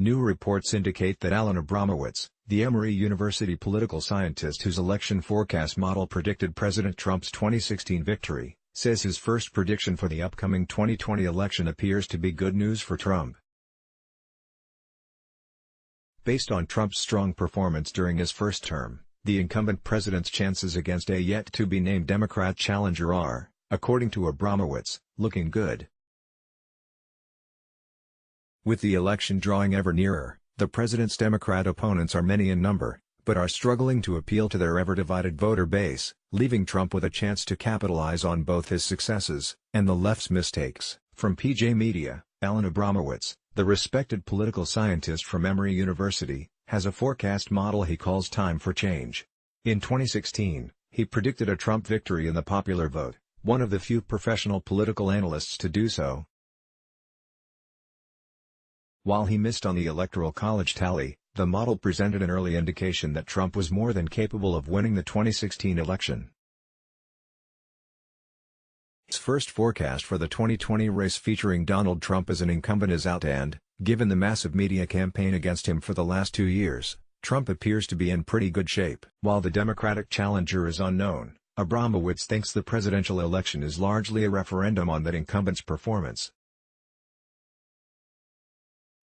New reports indicate that Alan Abramowitz, the Emory University political scientist whose election forecast model predicted President Trump's 2016 victory, says his first prediction for the upcoming 2020 election appears to be good news for Trump. Based on Trump's strong performance during his first term, the incumbent president's chances against a yet-to-be-named Democrat challenger are, according to Abramowitz, looking good. With the election drawing ever nearer, the president's Democrat opponents are many in number, but are struggling to appeal to their ever-divided voter base, leaving Trump with a chance to capitalize on both his successes and the left's mistakes. From PJ Media, Alan Abramowitz, the respected political scientist from Emory University, has a forecast model he calls Time for Change. In 2016, he predicted a Trump victory in the popular vote, one of the few professional political analysts to do so. While he missed on the Electoral College tally, the model presented an early indication that Trump was more than capable of winning the 2016 election. His first forecast for the 2020 race featuring Donald Trump as an incumbent is out and, given the massive media campaign against him for the last 2 years, Trump appears to be in pretty good shape. While the Democratic challenger is unknown, Abramowitz thinks the presidential election is largely a referendum on that incumbent's performance.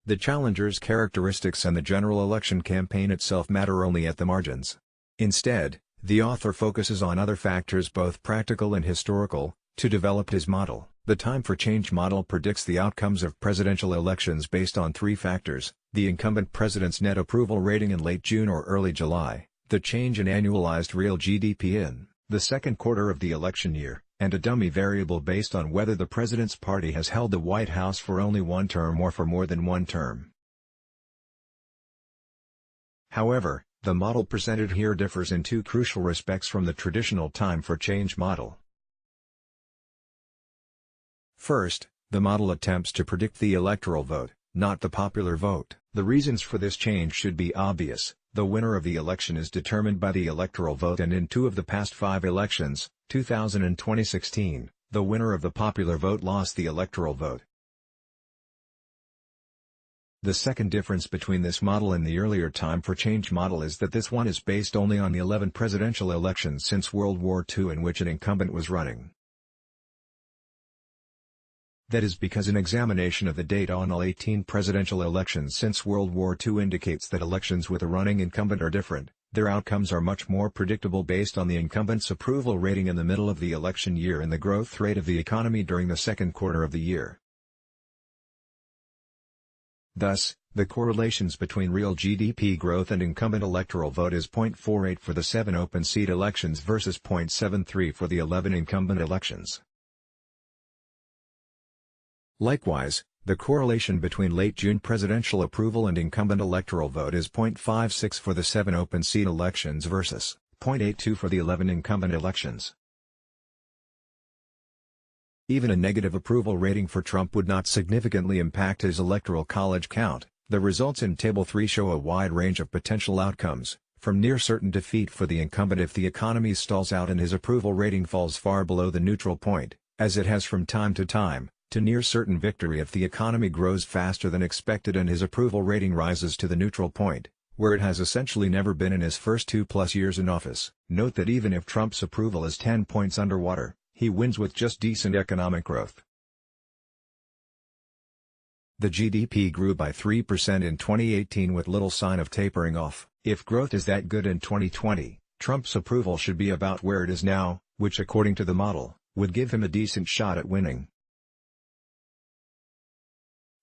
The challenger's characteristics and the general election campaign itself matter only at the margins. Instead, the author focuses on other factors both practical and historical, to develop his model. The Time for Change model predicts the outcomes of presidential elections based on 3 factors: the incumbent president's net approval rating in late June or early July, the change in annualized real GDP in the second quarter of the election year, and a dummy variable based on whether the president's party has held the White House for only 1 term or for more than 1 term. However, the model presented here differs in 2 crucial respects from the traditional Time for Change model. First, the model attempts to predict the electoral vote, not the popular vote. The reasons for this change should be obvious. The winner of the election is determined by the electoral vote, and in 2 of the past 5 elections, 2000 and 2016, the winner of the popular vote lost the electoral vote. The second difference between this model and the earlier Time for Change model is that this one is based only on the 11 presidential elections since World War II in which an incumbent was running. That is because an examination of the data on all 18 presidential elections since World War II indicates that elections with a running incumbent are different. Their outcomes are much more predictable based on the incumbent's approval rating in the middle of the election year and the growth rate of the economy during the second quarter of the year. Thus, the correlations between real GDP growth and incumbent electoral vote is 0.48 for the 7 open seat elections versus 0.73 for the 11 incumbent elections. Likewise, the correlation between late June presidential approval and incumbent electoral vote is 0.56 for the 7 open seat elections versus 0.82 for the 11 incumbent elections. Even a negative approval rating for Trump would not significantly impact his electoral college count. The results in Table 3 show a wide range of potential outcomes, from near certain defeat for the incumbent if the economy stalls out and his approval rating falls far below the neutral point, as it has from time to time, to near certain victory if the economy grows faster than expected and his approval rating rises to the neutral point, where it has essentially never been in his first 2+ years in office. Note that even if Trump's approval is 10 points underwater, he wins with just decent economic growth. The GDP grew by 3% in 2018 with little sign of tapering off. If growth is that good in 2020, Trump's approval should be about where it is now, which according to the model, would give him a decent shot at winning.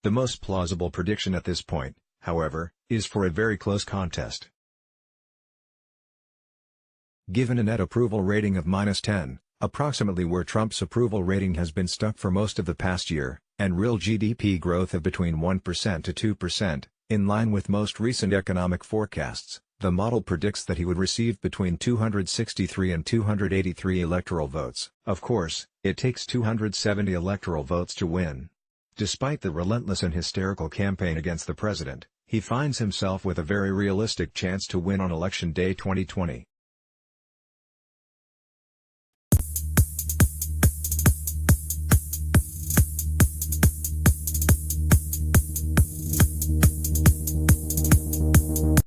The most plausible prediction at this point, however, is for a very close contest. Given a net approval rating of -10, approximately where Trump's approval rating has been stuck for most of the past year, and real GDP growth of between 1% to 2%, in line with most recent economic forecasts, the model predicts that he would receive between 263 and 283 electoral votes. Of course, it takes 270 electoral votes to win. Despite the relentless and hysterical campaign against the president, he finds himself with a very realistic chance to win on Election Day 2020.